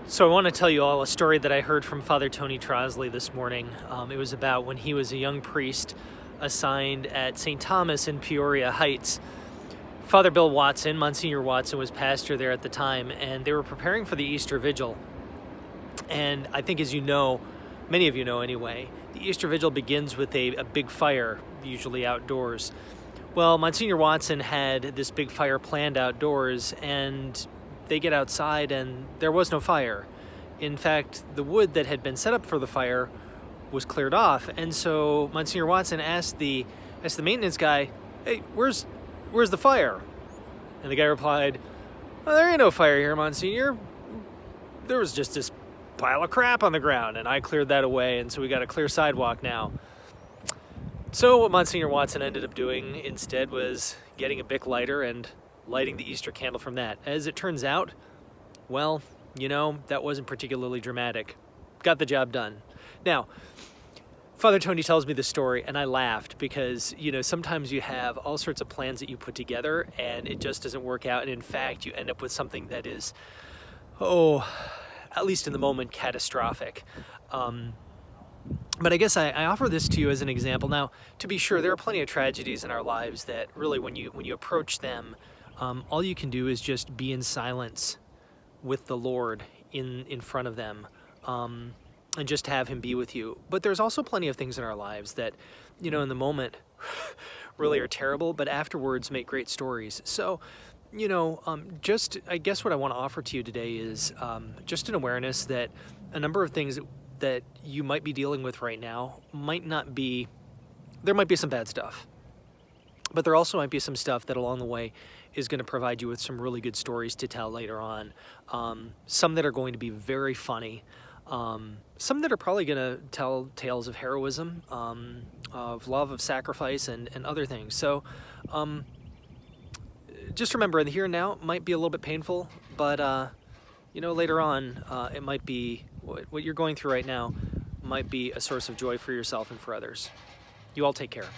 So I want to tell you all a story that I heard from Father Tony Trosley this morning. It was about when he was a young priest assigned at St. Thomas in Peoria Heights. Father Bill Watson, Monsignor Watson, was pastor there at the time, and they were preparing for the Easter Vigil. And I think, as you know, many of you know anyway, the Easter Vigil begins with a big fire, usually outdoors. Well, Monsignor Watson had this big fire planned outdoors, and they get outside and there was no fire. In fact, the wood that had been set up for the fire was cleared off. And so Monsignor Watson asked the maintenance guy, "Hey, where's the fire?" And the guy replied, "Well, there ain't no fire here, Monsignor. There was just this pile of crap on the ground and I cleared that away, and so we got a clear sidewalk now." So what Monsignor Watson ended up doing instead was getting a Bic lighter and lighting the Easter candle from that. As it turns out, well, that wasn't particularly dramatic. Got the job done. Now, Father Tony tells me the story, and I laughed because, sometimes you have all sorts of plans that you put together, and it just doesn't work out, and in fact, you end up with something that is, at least in the moment, catastrophic. But I guess I offer this to you as an example. Now, to be sure, there are plenty of tragedies in our lives that really, when you approach them, all you can do is just be in silence with the Lord in front of them, and just have Him be with you. But there's also plenty of things in our lives that, in the moment really are terrible, but afterwards make great stories. So, I guess what I want to offer to you today is just an awareness that a number of things that you might be dealing with right now there might be some bad stuff. But there also might be some stuff that along the way is going to provide you with some really good stories to tell later on. Some that are going to be very funny. Some that are probably going to tell tales of heroism, of love, of sacrifice, and other things. So just remember, the here and now might be a little bit painful, but later on, it might be, what you're going through right now might be a source of joy for yourself and for others. You all take care.